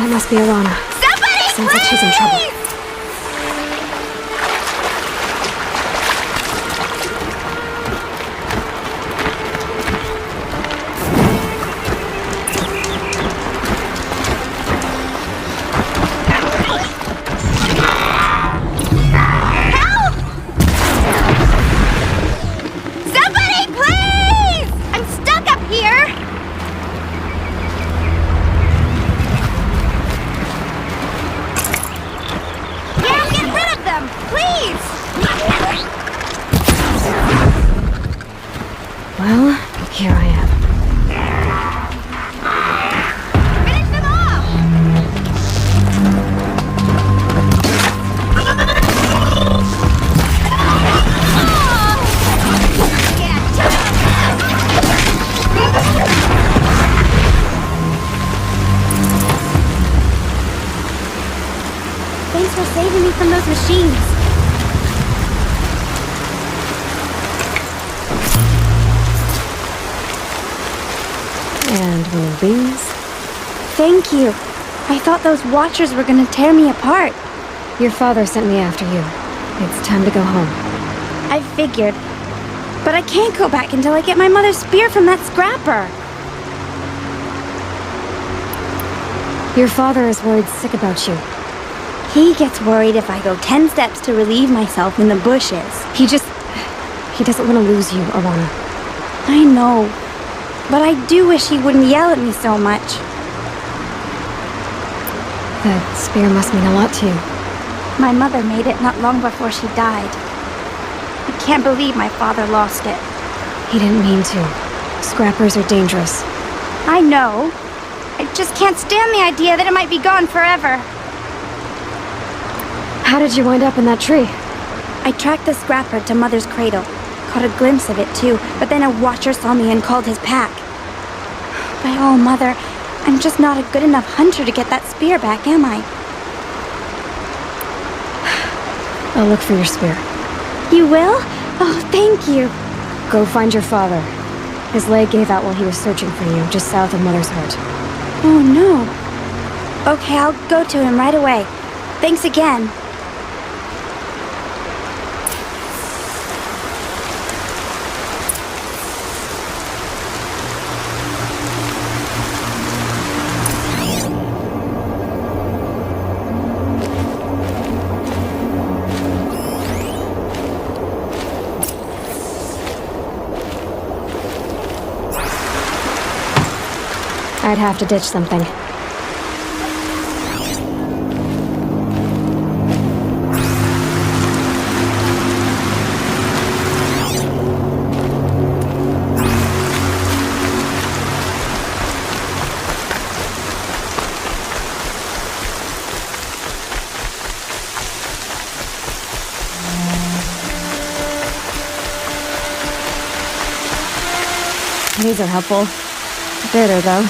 That must be Alana. Somebody, Sounds like she's in trouble. Well, here I am. Finish them off! Thanks for saving me from those machines. And more beans. Thank you. I thought those Watchers were gonna tear me apart. Your father sent me after you. It's time to go home. I figured. But I can't go back until I get my mother's spear from that scrapper. Your father is worried sick about you. He gets worried if I go 10 steps to relieve myself in the bushes. He doesn't want to lose you, Alana. I know. But I do wish he wouldn't yell at me so much. That spear must mean a lot to you. My mother made it not long before she died. I can't believe my father lost it. He didn't mean to. Scrappers are dangerous. I know. I just can't stand the idea that it might be gone forever. How did you wind up in that tree? I tracked the scrapper to Mother's cradle. Caught a glimpse of it too, but then a Watcher saw me and called his pack. But oh, Mother, I'm just not a good enough hunter to get that spear back, am I? I'll look for your spear. You will? Oh, thank you. Go find your father. His leg gave out while he was searching for you, just south of Mother's Heart. Oh, no. Okay, I'll go to him right away. Thanks again. I'd have to ditch something. These are helpful. Bitter, though.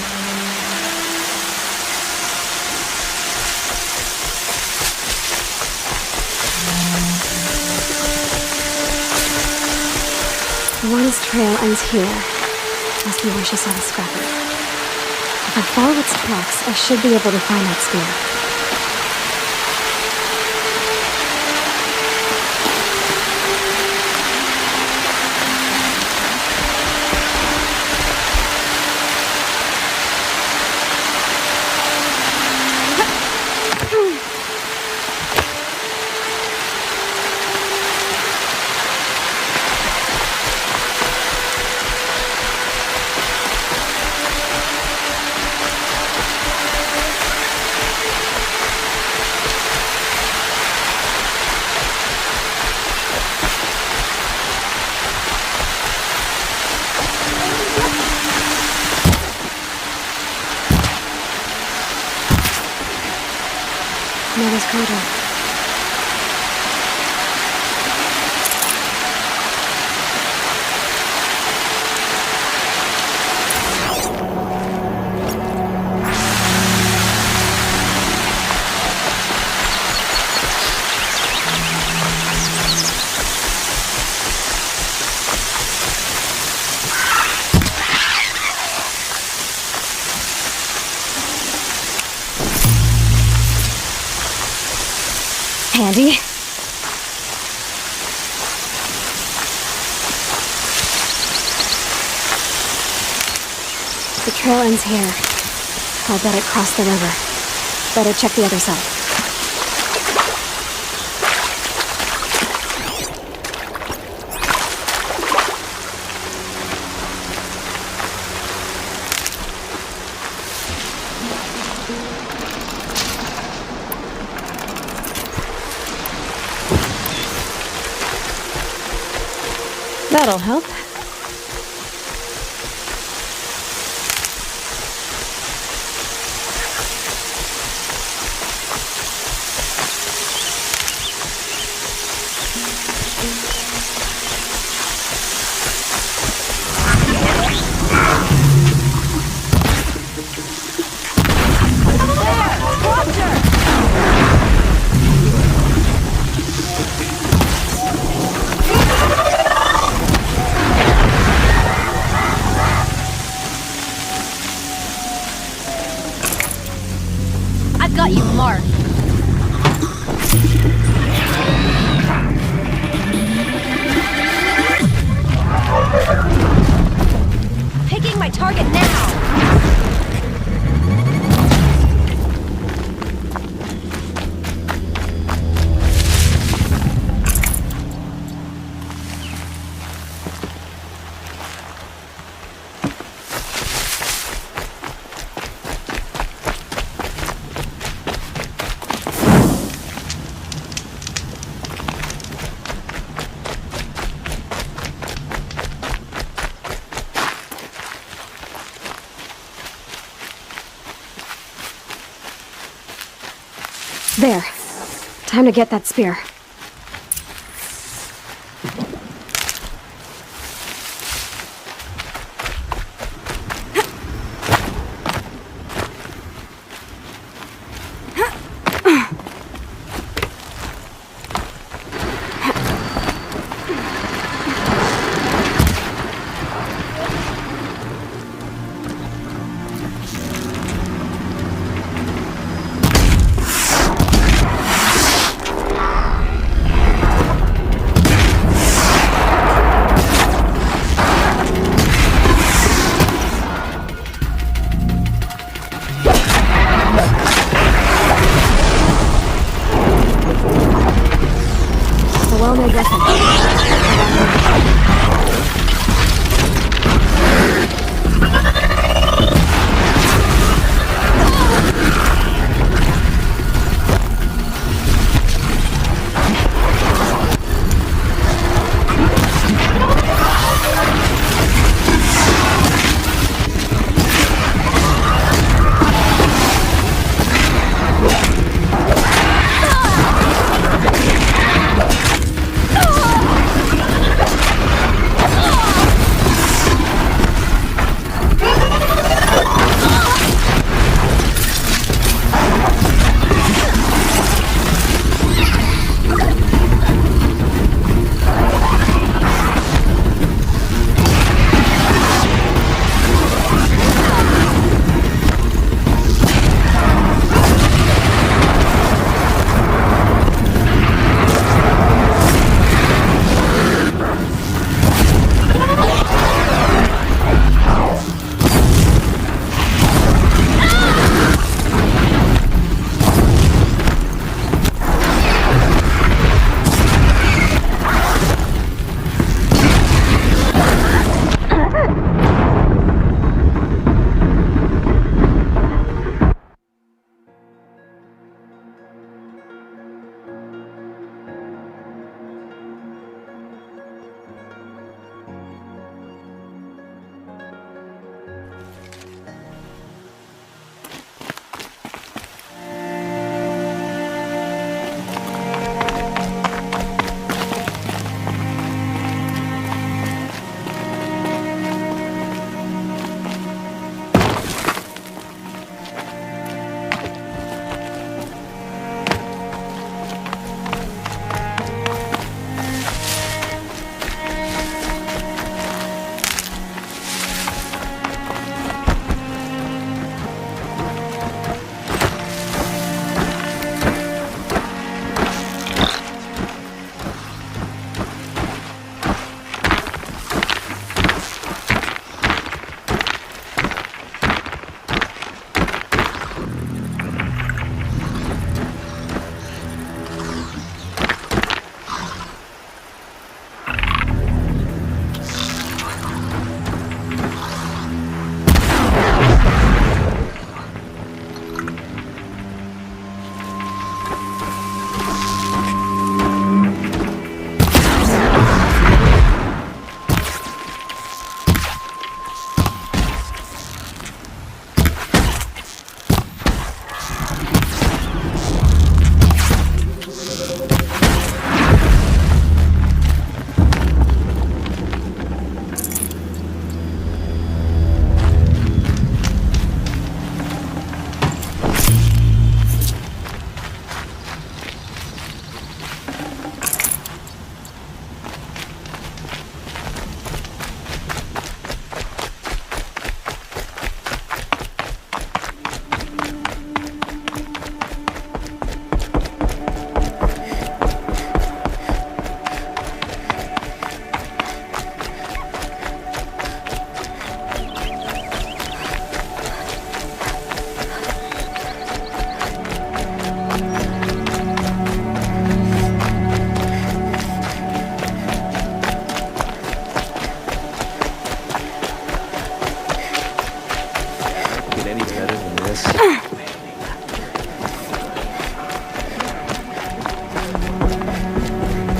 Alana's trail ends here. Must be where she saw the scrapper. If I follow its tracks, I should be able to find that spear. Mother's cradle. handy. The trail ends here. I'll bet it crossed the river. Better check the other side. That'll help. I've got you marked. Picking my target now. There. Time to get that spear.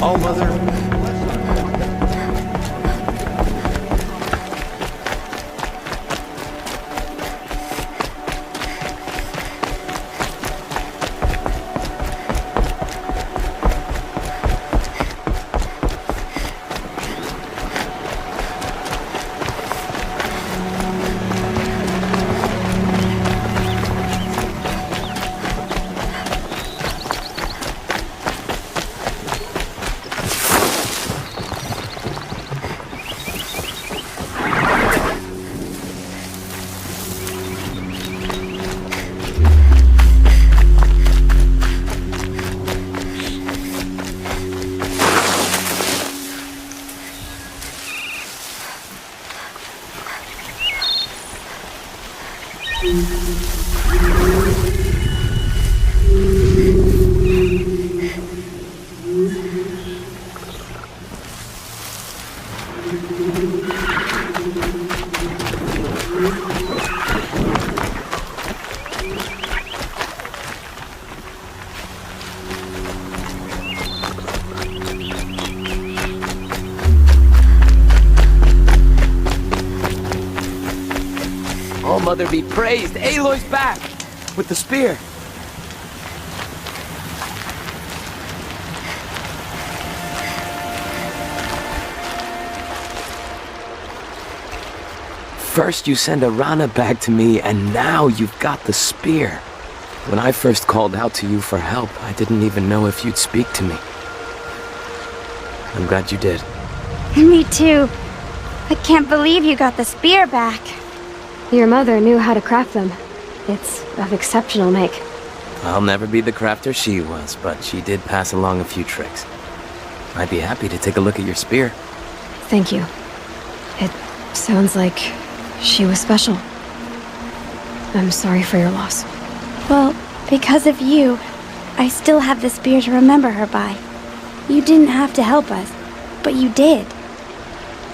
All Mother. All Mother be praised. Aloy's back with the spear. First you send Arana back to me, and now you've got the spear. When I first called out to you for help, I didn't even know if you'd speak to me. I'm glad you did. Me too. I can't believe you got the spear back. Your mother knew how to craft them. It's of exceptional make. I'll never be the crafter she was, but she did pass along a few tricks. I'd be happy to take a look at your spear. Thank you. It sounds like she was special. I'm sorry for your loss. Well, because of you, I still have the spear to remember her by. You didn't have to help us, but you did.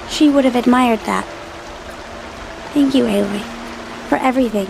She would have admired that. Thank you, Aloy, for everything.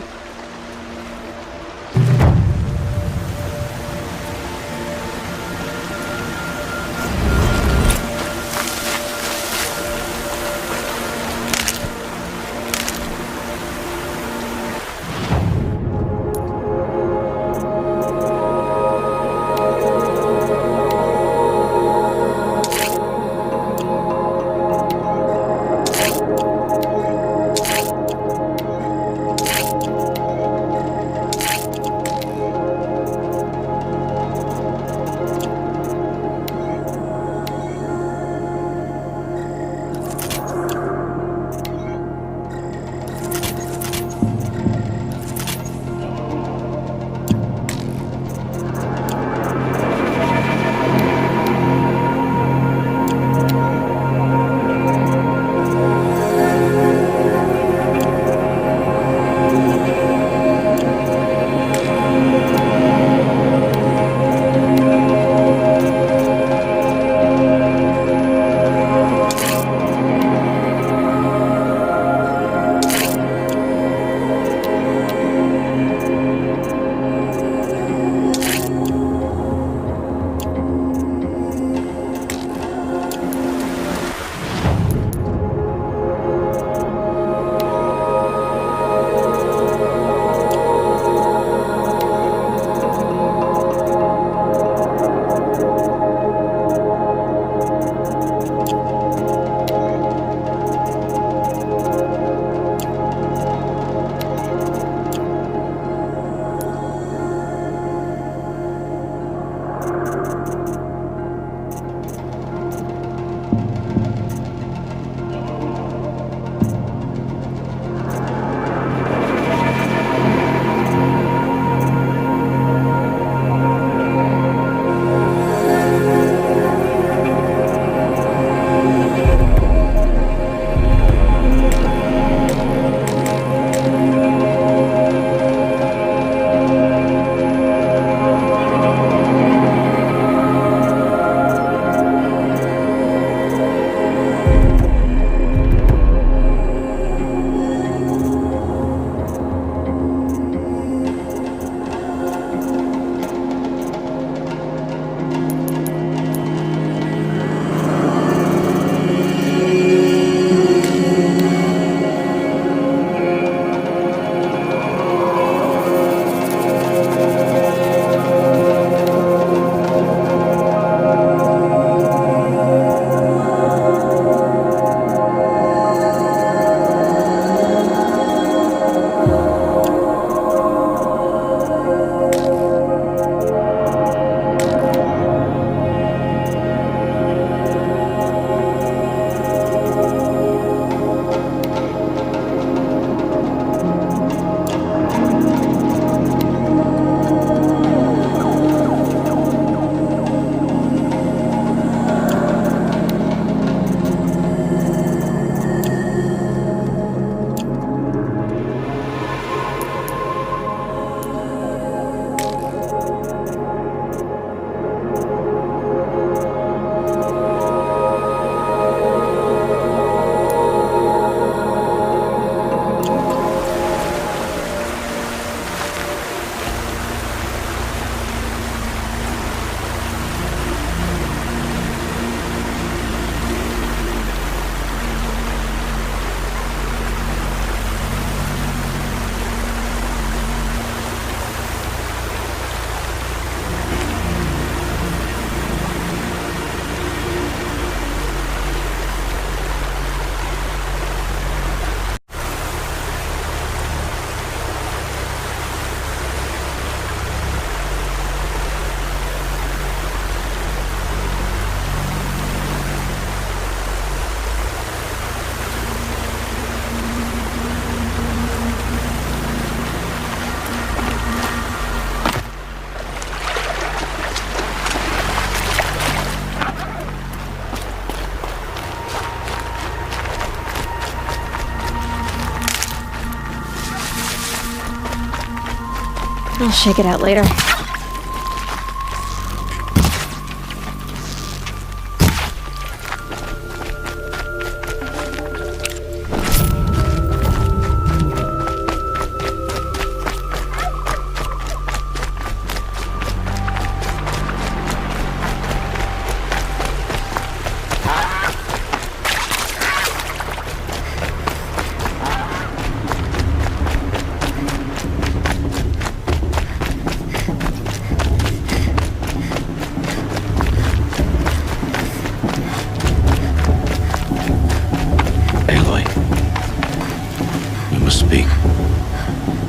shake it out later.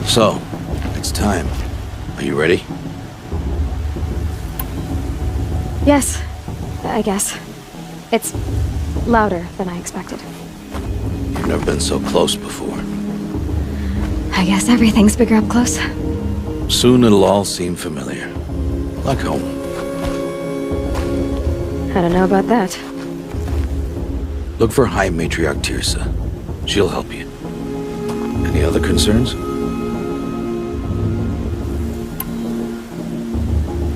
So, it's time. Are you ready? Yes, I guess. It's louder than I expected. You've never been so close before. I guess everything's bigger up close. Soon it'll all seem familiar. Like home. I don't know about that. Look for High Matriarch Tirsa. She'll help you. Any other concerns?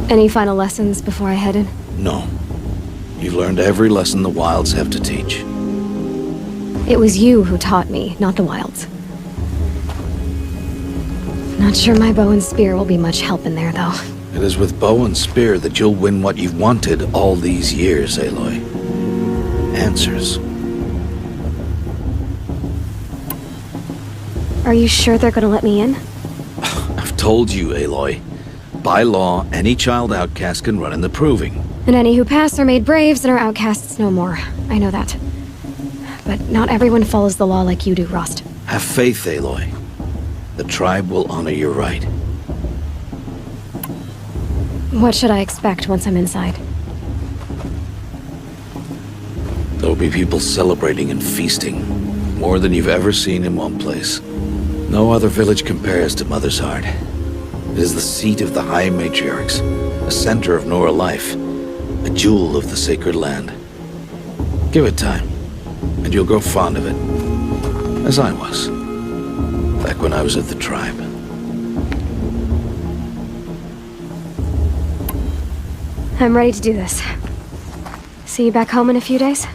Any final lessons before I head in? No. You've learned every lesson the Wilds have to teach. It was you who taught me, not the Wilds. Not sure my bow and spear will be much help in there, though. It is with bow and spear that you'll win what you've wanted all these years, Aloy. Answers. Are you sure they're gonna let me in? I've told you, Aloy. By law, any child outcast can run in the Proving. And any who pass are made braves and are outcasts no more. I know that. But not everyone follows the law like you do, Rost. Have faith, Aloy. The tribe will honor your right. What should I expect once I'm inside? There'll be people celebrating and feasting. More than you've ever seen in one place. No other village compares to Mother's Heart. It is the seat of the High Matriarchs, a center of Nora life, a jewel of the sacred land. Give it time, and you'll grow fond of it. As I was, back when I was at the tribe. I'm ready to do this. See you back home in a few days?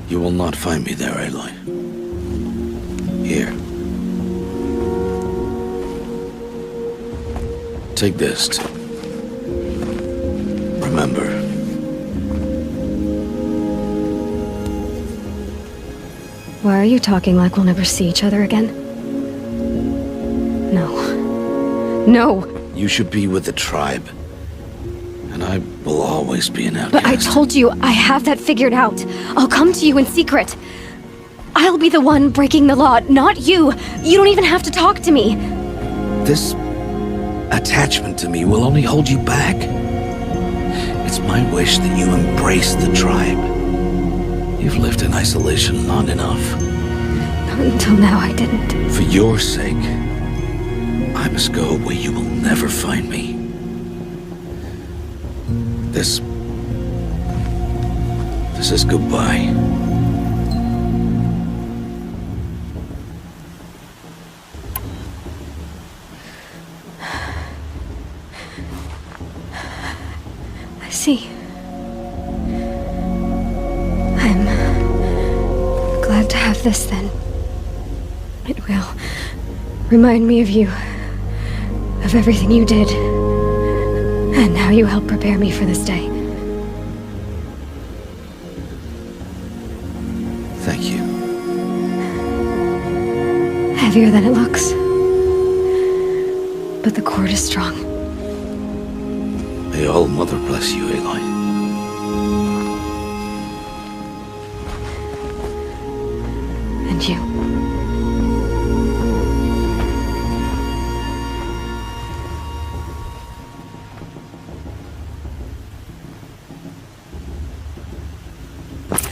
You will not find me there, Aloy. Here. Take this to remember. Why are you talking like we'll never see each other again? No. No! You should be with the tribe. And I will always be an outcast. But I told you, I have that figured out. I'll come to you in secret. I'll be the one breaking the law, not you. You don't even have to talk to me. This attachment to me will only hold you back. It's my wish that you embrace the tribe. You've lived in isolation long enough. Until now, I didn't. For your sake, I must go where you will never find me. This is goodbye. I see. I'm glad to have this then. It will remind me of you, of everything you did, and how you helped prepare me for this day. Thank you. Heavier than it looks. But the cord is strong. May All Mother bless you, Aloy. And you.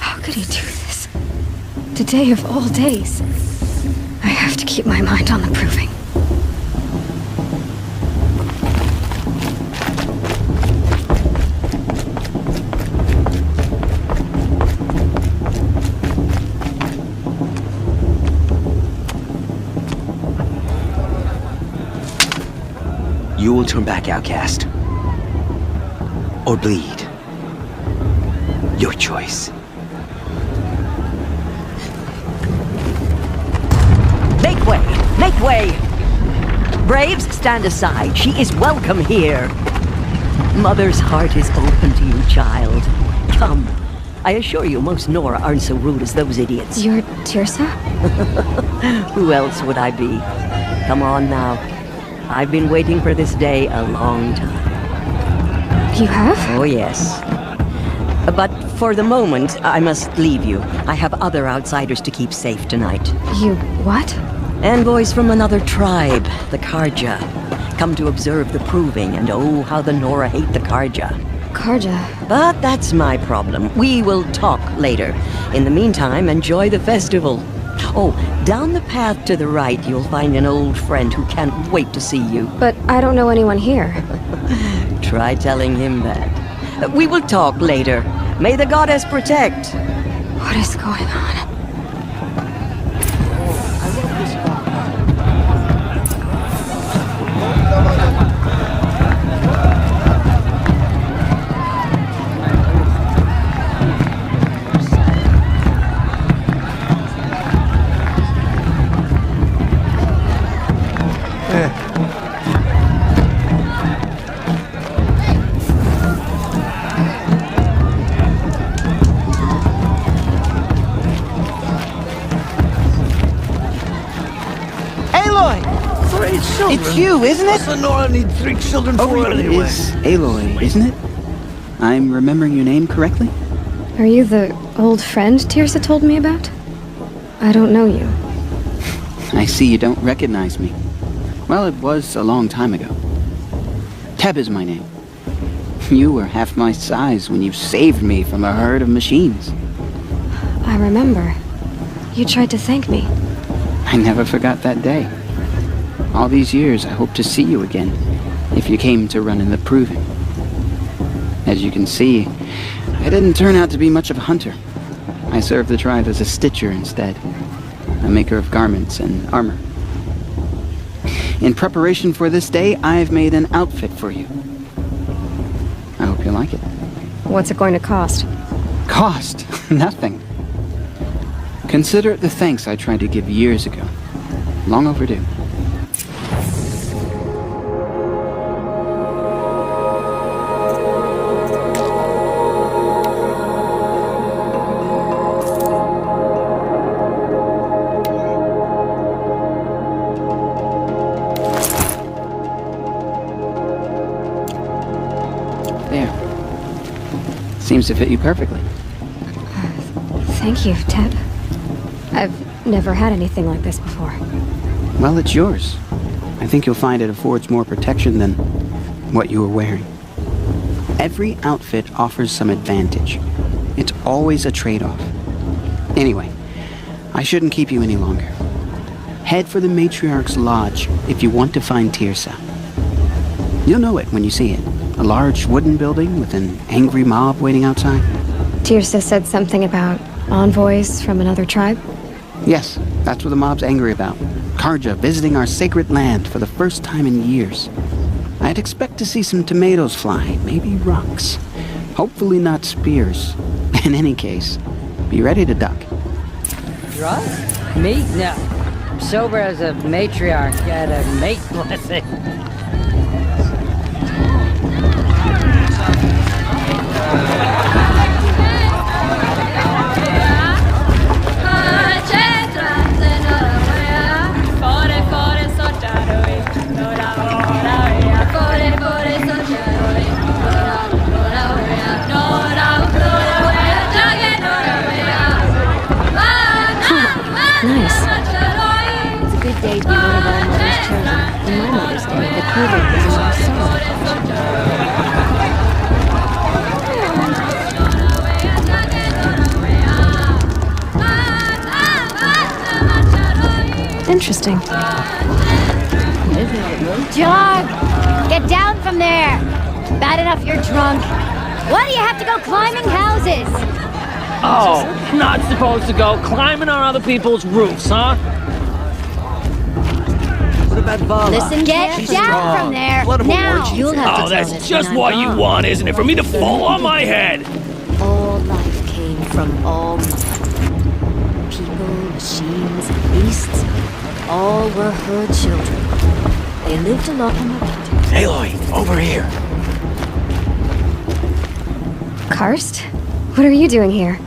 How could he do this? Today of all days. I have to keep my mind on the Proving. You will turn back, outcast. Or bleed. Your choice. Make way! Make way! Braves, stand aside. She is welcome here. Mother's heart is open to you, child. Come. I assure you, most Nora aren't so rude as those idiots. You're Tirsa? Who else would I be? Come on now. I've been waiting for this day a long time. You have? Oh, yes. But for the moment, I must leave you. I have other outsiders to keep safe tonight. You what? Envoys from another tribe, the Karja. Come to observe the proving, and oh, how the Nora hate the Karja. Karja. But that's my problem. We will talk later. In the meantime, enjoy the festival. Oh, down the path to the right, you'll find an old friend who can't wait to see you. But I don't know anyone here. Try telling him that. We will talk later. May the goddess protect. What is going on? It's you, isn't it? What's the Nora need 3 children for It anyway? is Aloy, isn't it? I'm remembering your name correctly? Are you the old friend Tirsa told me about? I don't know you. I see you don't recognize me. Well, it was a long time ago. Teb is my name. You were half my size when you saved me from a herd of machines. I remember. You tried to thank me. I never forgot that day. All these years, I hope to see you again, if you came to run in the proving. As you can see, I didn't turn out to be much of a hunter. I served the tribe as a stitcher instead, a maker of garments and armor. In preparation for this day, I've made an outfit for you. I hope you like it. What's it going to cost? Cost? Nothing. Consider it the thanks I tried to give years ago. Long overdue. Seems to fit you perfectly. Thank you, Teb. I've never had anything like this before. Well, it's yours. I think you'll find it affords more protection than what you were wearing. Every outfit offers some advantage. It's always a trade-off. Anyway, I shouldn't keep you any longer. Head for the Matriarch's Lodge if you want to find Tirsa. You'll know it when you see it. A large wooden building with an angry mob waiting outside. Tirsa said something about envoys from another tribe? Yes, that's what the mob's angry about. Karja visiting our sacred land for the first time in years. I'd expect to see some tomatoes fly, maybe rocks. Hopefully not spears. In any case, be ready to duck. Drunk? Me? No. I'm sober as a matriarch at a mate blessing. Day to be one of our mother's children. On my Mother's Day, the proving is our sorrow. Interesting. Dog! Get down from there! Bad enough you're drunk. Why do you have to go climbing houses? Oh, not supposed to go climbing on other people's roofs, huh? What about Vala? Listen, get down from there. Now, you'll have to Oh, tell that's this just when I'm what you gone. want, isn't it? For me to fall on my head. All life came from all mother. People, machines, beasts, all were her children. They lived along with her. Aloy, over here. Karst? What are you doing here?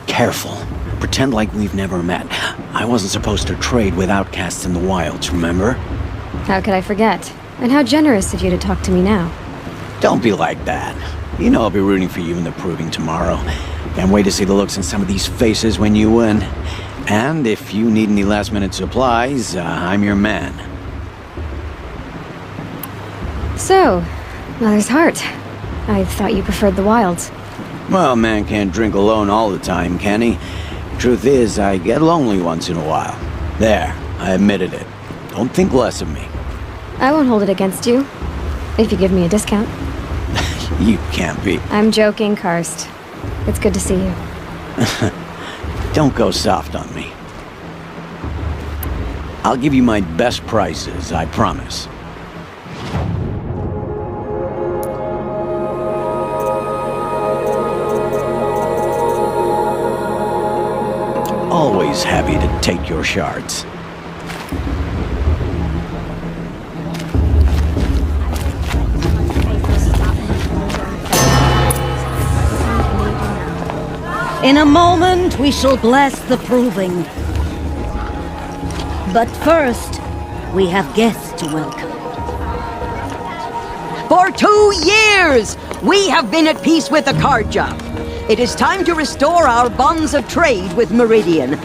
Careful. Pretend like we've never met. I wasn't supposed to trade with outcasts in the wilds, remember? How could I forget? And how generous of you to talk to me now. Don't be like that. You know I'll be rooting for you in the proving tomorrow. Can't wait to see the looks in some of these faces when you win. And if you need any last-minute supplies, I'm your man. So, Mother's Heart. I thought you preferred the wilds. Well, man can't drink alone all the time, can he? Truth is, I get lonely once in a while. There, I admitted it. Don't think less of me. I won't hold it against you. If you give me a discount. You can't be. I'm joking, Karst. It's good to see you. Don't go soft on me. I'll give you my best prices, I promise. Always happy to take your shards. In a moment, we shall bless the proving. But first, we have guests to welcome. For 2 years, we have been at peace with the Carja. It is time to restore our bonds of trade with Meridian.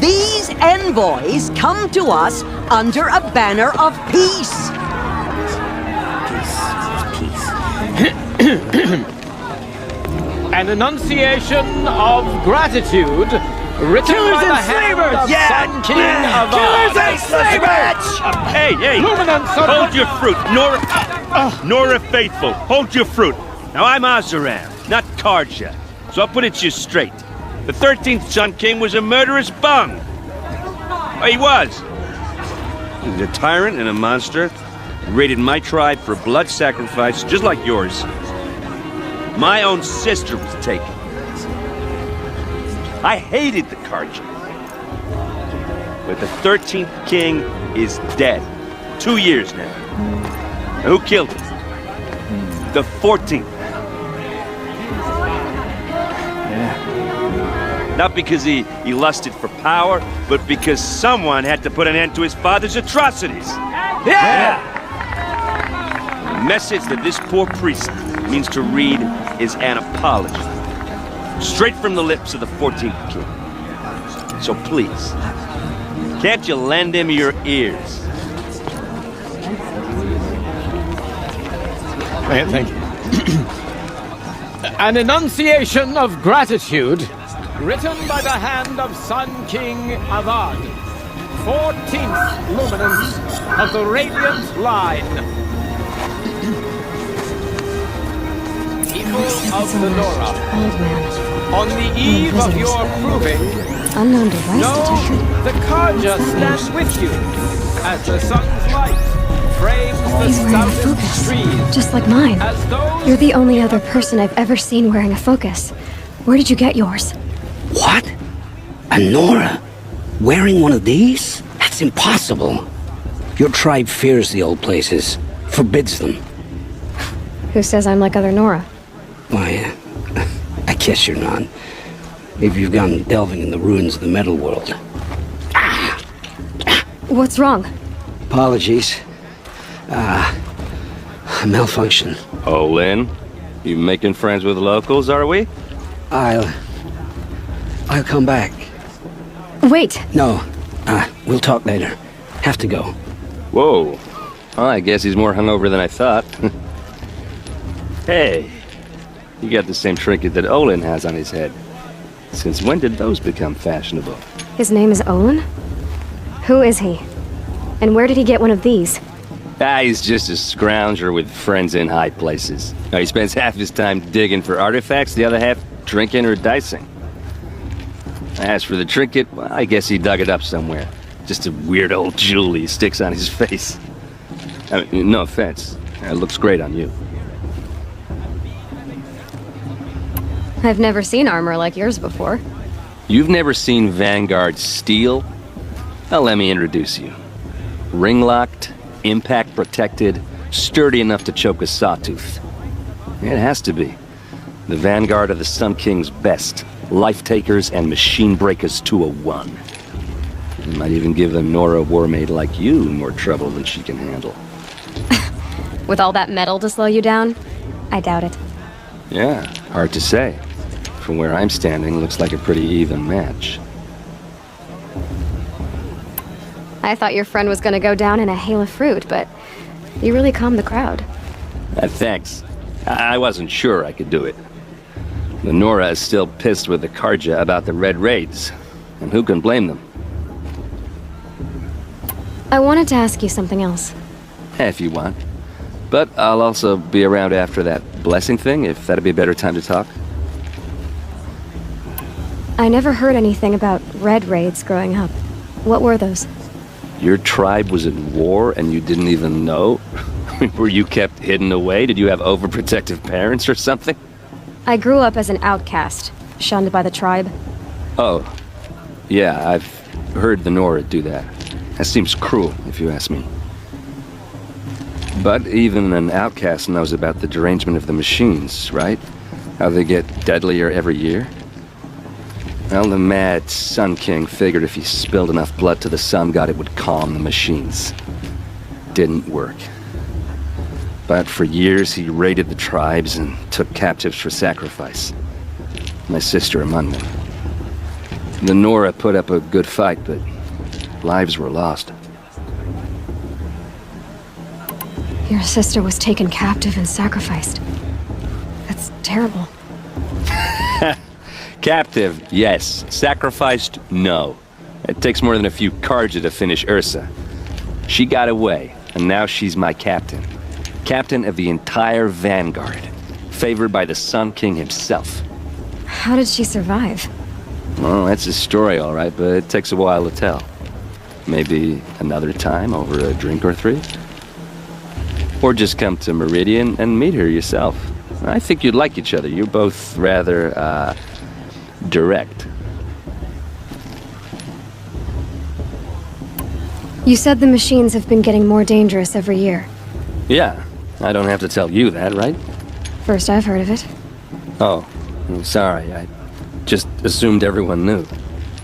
These envoys come to us under a banner of peace. An enunciation of gratitude written by the hand of Sun King Avad. Killers and slavers! Hey, hold your fruit. Nora Faithful, hold your fruit. Now, I'm Azaram, not Carja, so I'll put it to you straight. The 13th Sun King was a murderous bung. Oh, he was. He was a tyrant and a monster. He raided my tribe for blood sacrifice, just like yours. My own sister was taken. I hated the Carja. But the 13th king is dead. 2 years now. And who killed him? The 14th. Yeah. Not because he lusted for power, but because someone had to put an end to his father's atrocities. Yeah! The message that this poor priest means to read is an apology. Straight from the lips of the 14th king. So please, can't you lend him your ears? Thank you. An enunciation of gratitude written by the hand of Sun King Avad, 14th luminance of the Radiant Line. People of the Nora, Old man. on the eve of your proving, Unknown device know detected. the Carja stands with you as the sun's light frames the He's wearing a stoutest focus, trees. just like mine. As those You're the only other person I've ever seen wearing a focus. Where did you get yours? What? A Nora? Wearing one of these? That's impossible. Your tribe fears the old places, forbids them. Who says I'm like other Nora? Why, I guess you're not. If you've gone delving in the ruins of the metal world. What's wrong? Apologies. A malfunction. Oh, Lynn, you making friends with locals, are we? I'll come back. Wait! No, we'll talk later. Have to go. Whoa. Well, I guess he's more hungover than I thought. Hey, you got the same trinket that Olin has on his head. Since when did those become fashionable? His name is Olin? Who is he? And where did he get one of these? He's just a scrounger with friends in high places. He spends half his time digging for artifacts, the other half drinking or dicing. As for the trinket, well, I guess he dug it up somewhere. Just a weird old jewel he sticks on his face. I mean, no offense. It looks great on you. I've never seen armor like yours before. You've never seen Vanguard steel? Well, let me introduce you. Ring-locked, impact-protected, sturdy enough to choke a sawtooth. It has to be. The Vanguard of the Sun King's best. Life-takers and machine breakers to a one. You might even give a Nora Warmaid like you more trouble than she can handle. With all that metal to slow you down? I doubt it. Yeah, hard to say. From where I'm standing, looks like a pretty even match. I thought your friend was gonna go down in a hail of fruit, but you really calmed the crowd. Thanks. I wasn't sure I could do it. The Nora is still pissed with the Karja about the Red Raids, and who can blame them? I wanted to ask you something else. If you want. But I'll also be around after that blessing thing, if that'd be a better time to talk. I never heard anything about Red Raids growing up. What were those? Your tribe was at war and you didn't even know? Were you kept hidden away? Did you have overprotective parents or something? I grew up as an outcast, shunned by the tribe. Oh. Yeah, I've heard the Nora do that. That seems cruel, if you ask me. But even an outcast knows about the derangement of the machines, right? How they get deadlier every year? Well, the mad Sun King figured if he spilled enough blood to the Sun God, it would calm the machines. Didn't work. But for years, he raided the tribes and took captives for sacrifice. My sister among them. The Nora put up a good fight, but lives were lost. Your sister was taken captive and sacrificed. That's terrible. Captive, yes. Sacrificed, no. It takes more than a few Karja to finish Ursa. She got away, and now she's my captain. Captain of the entire Vanguard. Favored by the Sun King himself. How did she survive? Well, that's a story, all right, but it takes a while to tell. Maybe another time over a drink or three? Or just come to Meridian and meet her yourself. I think you'd like each other. You're both rather, direct. You said the machines have been getting more dangerous every year. Yeah, I don't have to tell you that, right? First I've heard of it. Oh, I'm sorry. I just assumed everyone knew.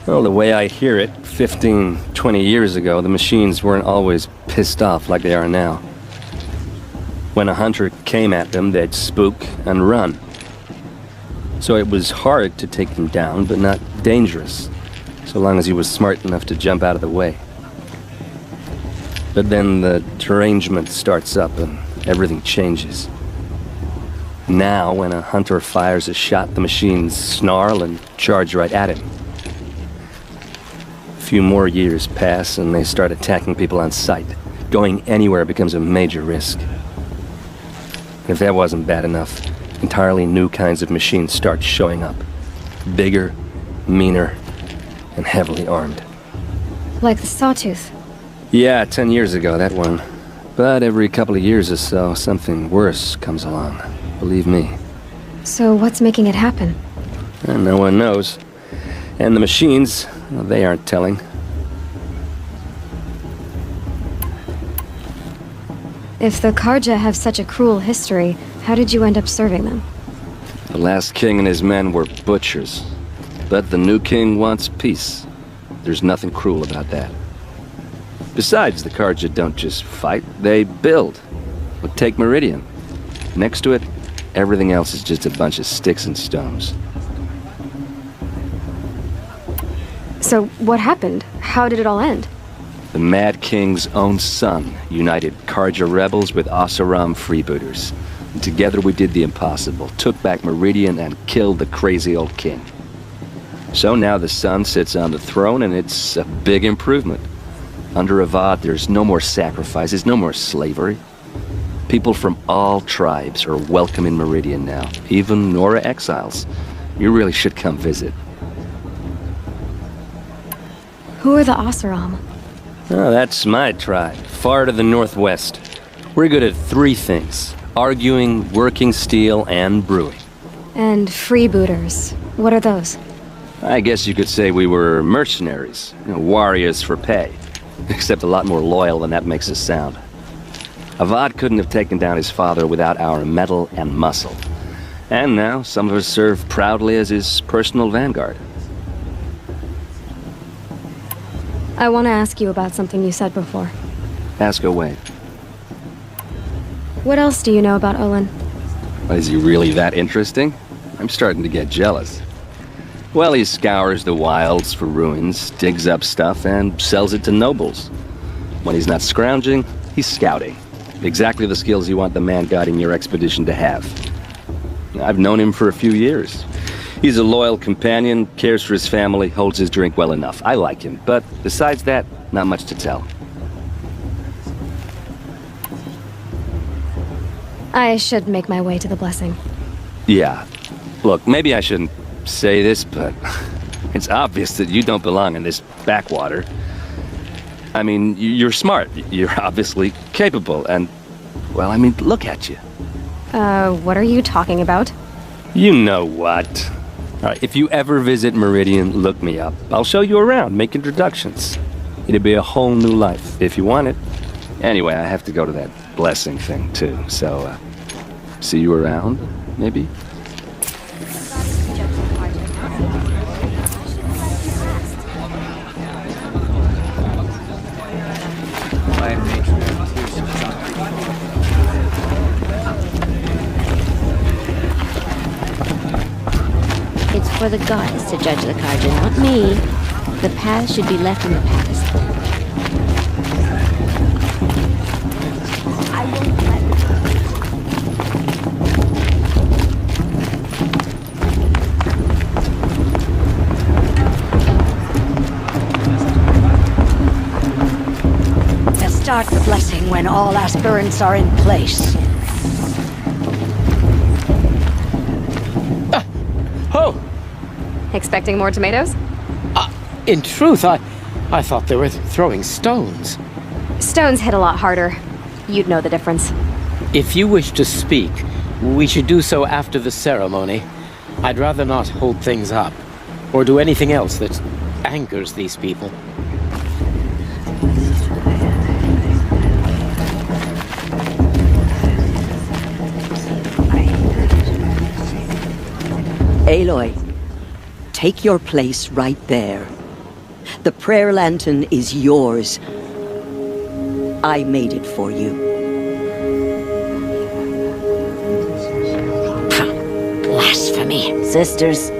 Well, the way I hear it, 15, 20 years ago, the machines weren't always pissed off like they are now. When a hunter came at them, they'd spook and run. So it was hard to take them down, but not dangerous, so long as he was smart enough to jump out of the way. But then the derangement starts up and everything changes. Now, when a hunter fires a shot, the machines snarl and charge right at him. A few more years pass and they start attacking people on sight. Going anywhere becomes a major risk. If that wasn't bad enough, entirely new kinds of machines start showing up. Bigger, meaner, and heavily armed. Like the Sawtooth. Yeah, 10 years ago, that one. But every couple of years or so, something worse comes along. Believe me. So what's making it happen? And no one knows. And the machines, well, they aren't telling. If the Karja have such a cruel history, how did you end up serving them? The last king and his men were butchers. But the new king wants peace. There's nothing cruel about that. Besides, the Karja don't just fight, they build. But take Meridian. Next to it, everything else is just a bunch of sticks and stones. So what happened? How did it all end? The Mad King's own son united Karja rebels with Oseram freebooters. And together we did the impossible, took back Meridian and killed the crazy old king. So now the son sits on the throne and it's a big improvement. Under Avad, there's no more sacrifices, no more slavery. People from all tribes are welcome in Meridian now, even Nora exiles. You really should come visit. Who are the Oseram? Oh, that's my tribe, far to the northwest. We're good at 3 things: arguing, working steel, and brewing. And freebooters. What are those? I guess you could say we were mercenaries, warriors for pay. Except a lot more loyal than that makes us sound. Avad couldn't have taken down his father without our metal and muscle. And now, some of us serve proudly as his personal vanguard. I want to ask you about something you said before. Ask away. What else do you know about Olin? Is he really that interesting? I'm starting to get jealous. Well, he scours the wilds for ruins, digs up stuff, and sells it to nobles. When he's not scrounging, he's scouting. Exactly the skills you want the man guiding your expedition to have. I've known him for a few years. He's a loyal companion, cares for his family, holds his drink well enough. I like him, but besides that, not much to tell. I should make my way to the blessing. Yeah. Look, maybe I shouldn't say this, but it's obvious that you don't belong in this backwater. I mean, you're smart. You're obviously capable, and, well, I mean, look at you. What are you talking about? You know what. All right, if you ever visit Meridian, look me up. I'll show you around, make introductions. It'd be a whole new life, if you want it. Anyway, I have to go to that blessing thing, too, so, see you around, maybe? It's for the gods to judge the Carja, not me. The past should be left in the past. I won't let Let's start the blessing when all aspirants are in place. Expecting more tomatoes? In truth, I thought they were throwing stones. Stones hit a lot harder. You'd know the difference. If you wish to speak, we should do so after the ceremony. I'd rather not hold things up, or do anything else that angers these people. Aloy, take your place right there. The prayer lantern is yours. I made it for you. Blasphemy. Sisters.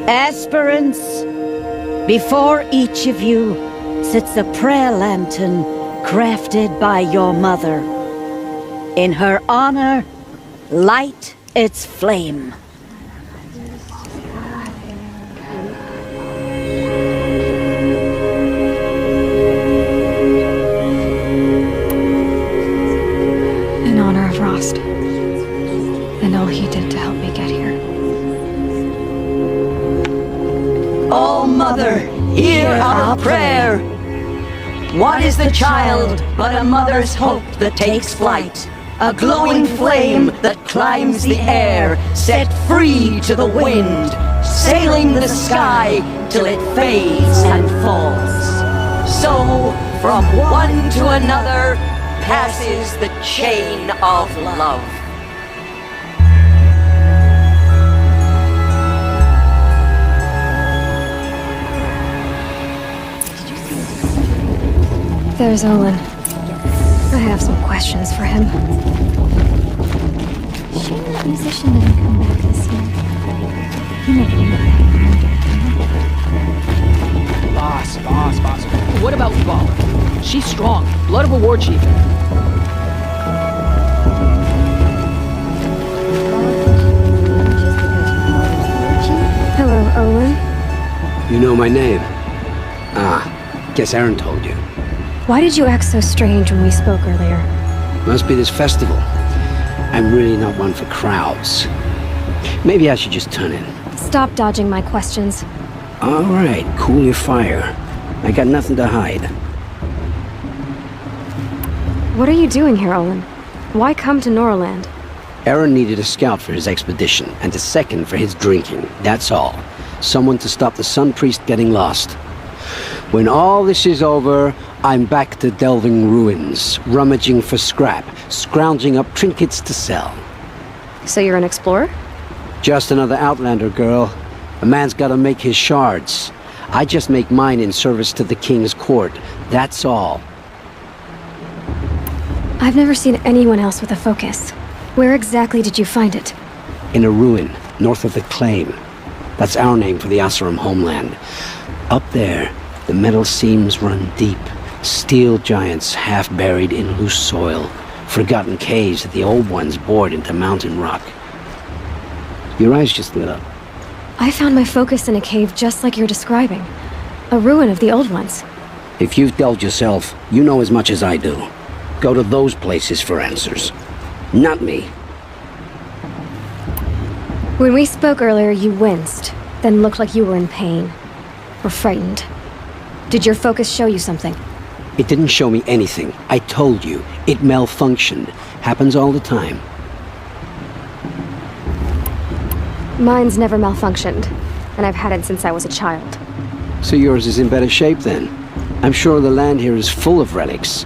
Aspirants, before each of you sits a prayer lantern crafted by your mother. In her honor, light its flame. In honor of Rost. And all he did to help me get here. Oh, Mother, hear our prayer. What is the child but a mother's hope that takes flight? A glowing flame that climbs the air, set free to the wind, sailing the sky till it fades and falls. So, from one to another, passes the chain of love. There's Olin. I have some questions for him. Shame that musician didn't come back this year. He never knew that. Boss. What about Bala? She's strong. Blood of a war chief. Hello, Olin. You know my name? Guess Aaron told you. Why did you act so strange when we spoke earlier? Must be this festival. I'm really not one for crowds. Maybe I should just turn in. Stop dodging my questions. All right, cool your fire. I got nothing to hide. What are you doing here, Olin? Why come to Norland? Aaron needed a scout for his expedition, and a second for his drinking. That's all. Someone to stop the Sun Priest getting lost. When all this is over, I'm back to delving ruins, rummaging for scrap, scrounging up trinkets to sell. So you're an explorer? Just another Outlander, girl. A man's gotta make his shards. I just make mine in service to the King's court. That's all. I've never seen anyone else with a focus. Where exactly did you find it? In a ruin, north of the Claim. That's our name for the Oseram homeland. Up there, the metal seams run deep. Steel giants half buried in loose soil. Forgotten caves that the old ones bored into mountain rock. Your eyes just lit up. I found my focus in a cave just like you're describing. A ruin of the old ones. If you've delved yourself, you know as much as I do. Go to those places for answers. Not me. When we spoke earlier, you winced, then looked like you were in pain. Or frightened. Did your focus show you something? It didn't show me anything. I told you. It malfunctioned. Happens all the time. Mine's never malfunctioned, and I've had it since I was a child. So yours is in better shape then. I'm sure the land here is full of relics.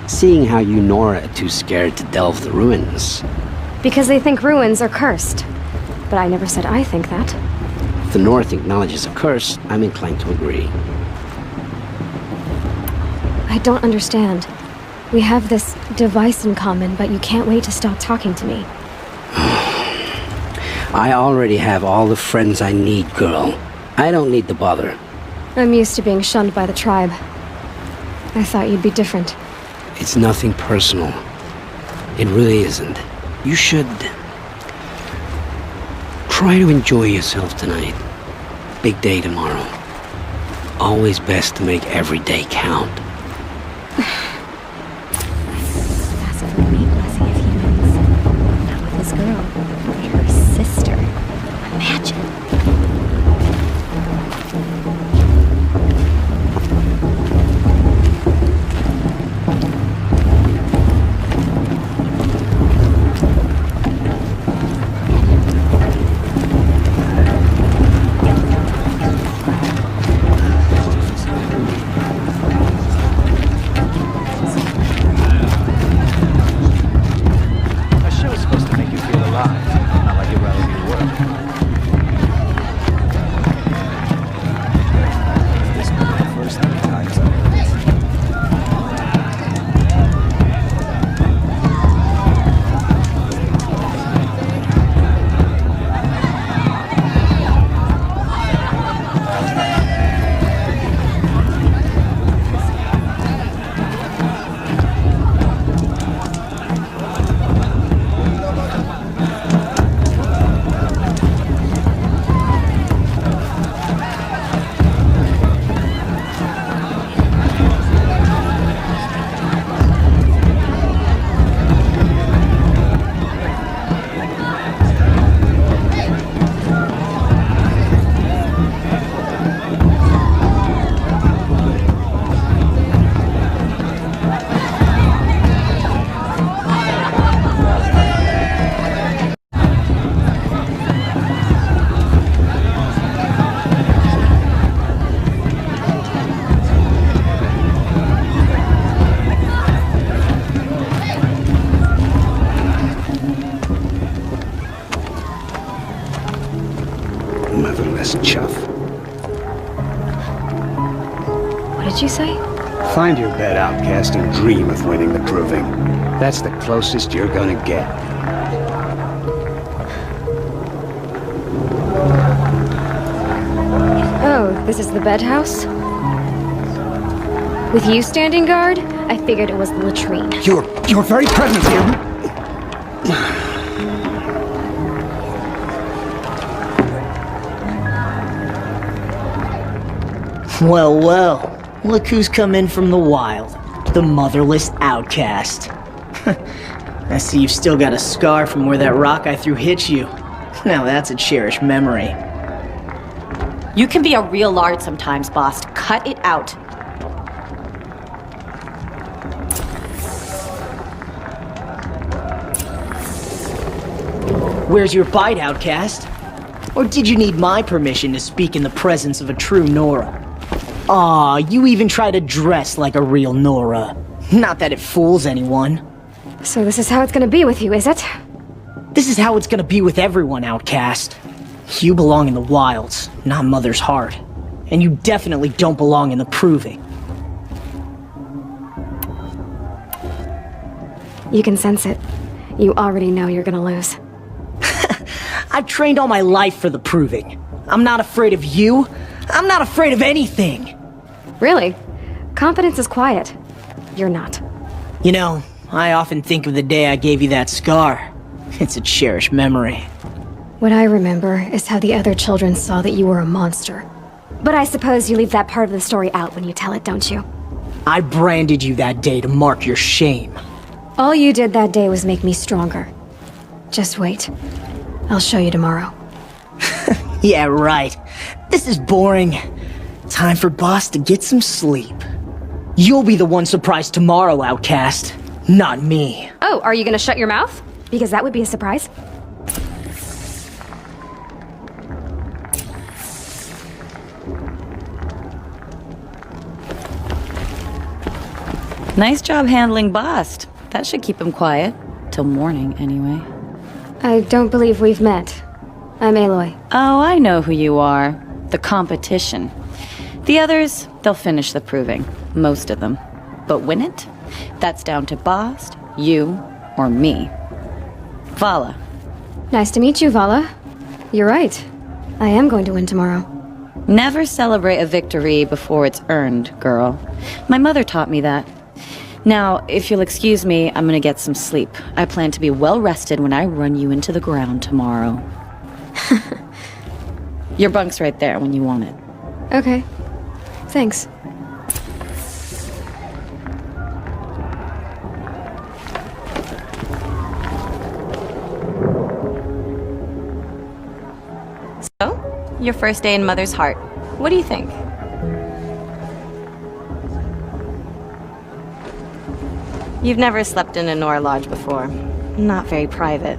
Seeing how you Nora are too scared to delve the ruins. Because they think ruins are cursed. But I never said I think that. If the North acknowledges a curse, I'm inclined to agree. I don't understand. We have this device in common, but you can't wait to stop talking to me. I already have all the friends I need, girl. I don't need the bother. I'm used to being shunned by the tribe. I thought you'd be different. It's nothing personal. It really isn't. You should try to enjoy yourself tonight. Big day tomorrow. Always best to make every day count. Massive innate blessing of humans. Not with this girl. Her sister. Imagine. Motherless chuff. What did you say? Find your bed, outcast, and dream of winning the proving. That's the closest you're gonna get. Oh, this is the bedhouse? With you standing guard, I figured it was the latrine. Your very presence here. Well, well, look who's come in from the wild. The motherless outcast. I see you've still got a scar from where that rock I threw hit you. Now that's a cherished memory. You can be a real lard sometimes, boss. cut it out. Where's your bite, outcast? Or did you need my permission to speak in the presence of a true Nora? Aw, you even try to dress like a real Nora. Not that it fools anyone. So this is how it's gonna be with you, is it? This is how it's gonna be with everyone, outcast. You belong in the wilds, not Mother's heart. And you definitely don't belong in the proving. You can sense it. You already know you're gonna lose. I've trained all my life for the proving. I'm not afraid of you. I'm not afraid of anything. Really? Confidence is quiet. You're not. You know, I often think of the day I gave you that scar. It's a cherished memory. What I remember is how the other children saw that you were a monster. But I suppose you leave that part of the story out when you tell it, don't you? I branded you that day to mark your shame. All you did that day was make me stronger. Just wait. I'll show you tomorrow. Yeah, right. This is boring. Time for Boss to get some sleep. You'll be the one surprised tomorrow, outcast. Not me. Oh, are you gonna shut your mouth? Because that would be a surprise. Nice job handling Bast. That should keep him quiet. Till morning, anyway. I don't believe we've met. I'm Aloy. Oh, I know who you are. The competition. The others, they'll finish the proving. Most of them. But win it? That's down to Bast, you, or me. Vala. Nice to meet you, Vala. You're right. I am going to win tomorrow. Never celebrate a victory before it's earned, girl. My mother taught me that. Now, if you'll excuse me, I'm gonna get some sleep. I plan to be well rested when I run you into the ground tomorrow. Your bunk's right there when you want it. Okay. Thanks. So, your first day in Mother's heart. What do you think? You've never slept in a Nora lodge before. Not very private.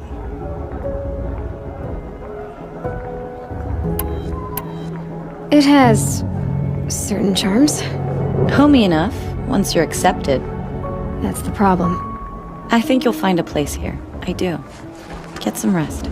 It has certain charms. Homey enough, once you're accepted. That's the problem. I think you'll find a place here. I do. Get some rest.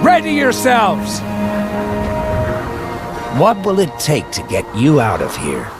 Ready yourselves! What will it take to get you out of here?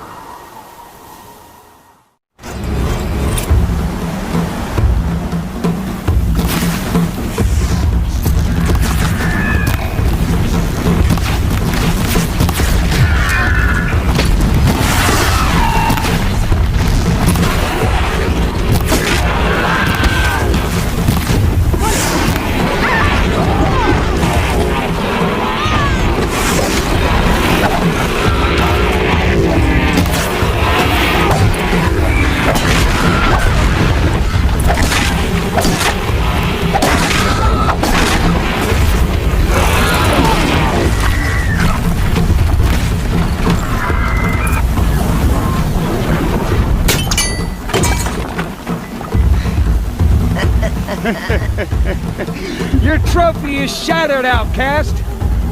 Your trophy is shattered, outcast.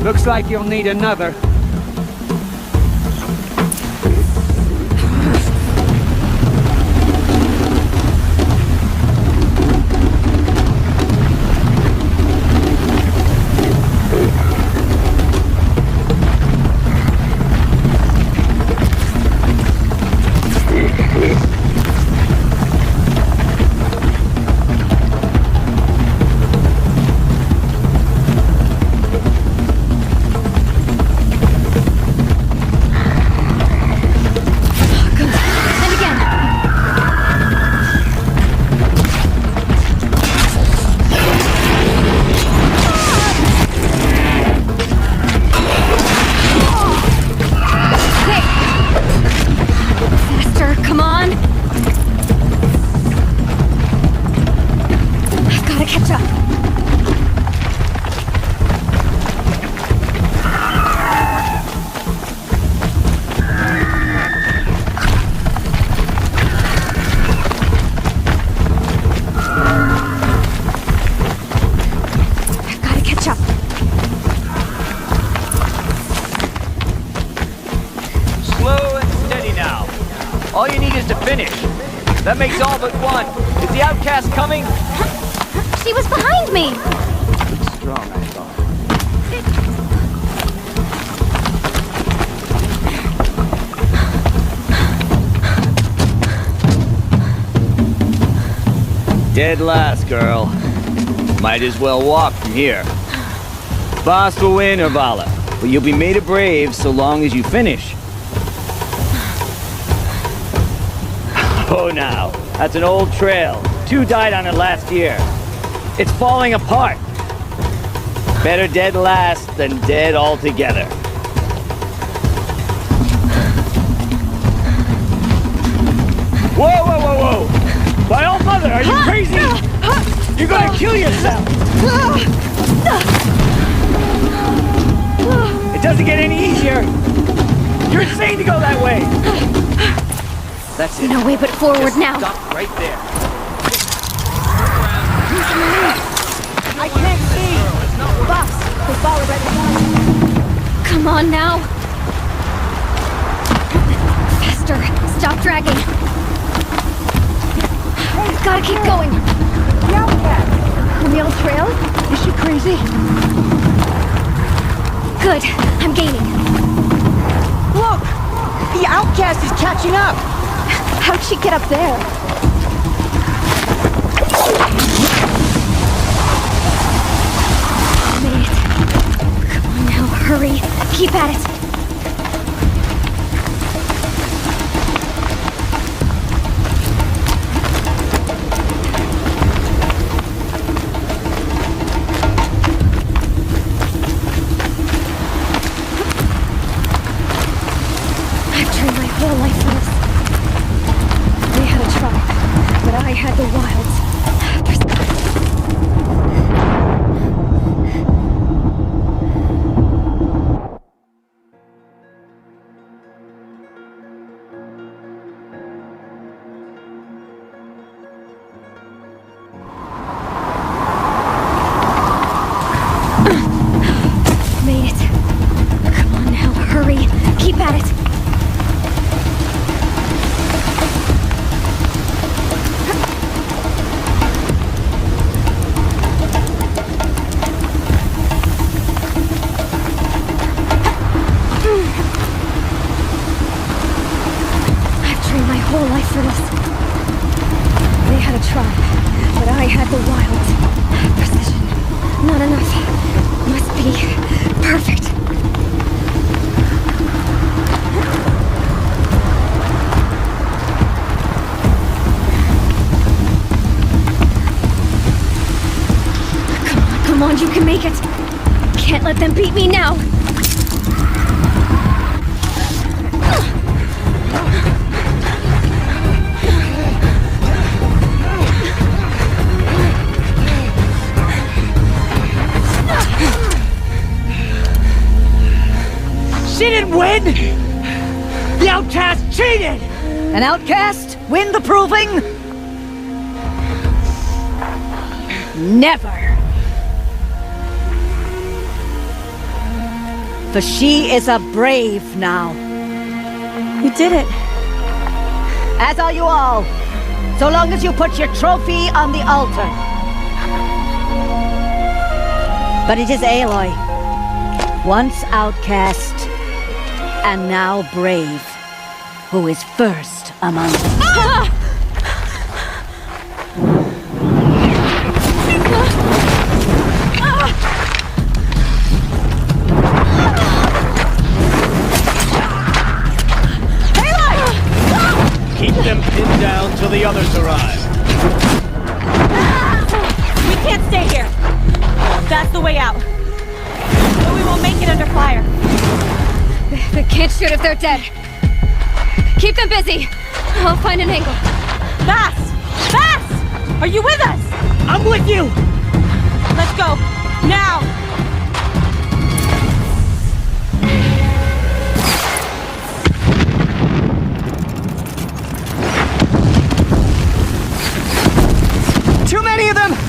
Looks like you'll need another. All you need is to finish. That makes all but one. Is the outcast coming? She was behind me! Strong, I thought. Dead last, girl. Might as well walk from here. Boss will win, Urvala, but you'll be made a brave so long as you finish. Oh, now, that's an old trail. 2 died on it last year. It's falling apart. Better dead last than dead altogether. Whoa, whoa, whoa, whoa! By all mother, are you crazy? You're gonna kill yourself! It doesn't get any easier! You're insane to go that way! That's it. No way but forward. Just now. Stop right there. I can't see! Boss, the ball already. Come on now! Faster! Stop dragging! Hey, gotta keep going! The outcast! On the old trail? Is she crazy? Good. I'm gaining. Look! The outcast is catching up! How'd she get up there? Made it. Come on now, hurry. Keep at it. I've trained my whole life for this. They had a tribe, but I had the wilds. Made it. Come on now, hurry. Keep at it. My whole life for this. They had a tribe, but I had the wilds. Precision. Not enough. Must be perfect. Come on, you can make it. Can't let them beat me now. She didn't win! The outcast cheated! An outcast? Win the proving? Never! For she is a brave now. You did it. As are you all. So long as you put your trophy on the altar. But it is Aloy, once outcast, and now brave, who is first among them. Keep them pinned down till the others arrive. We can't stay here. That's the way out. But we won't make it under fire. They can't shoot if they're dead. Keep them busy. I'll find an angle. Bass! Bass! Are you with us? I'm with you! Let's go. Now! Too many of them!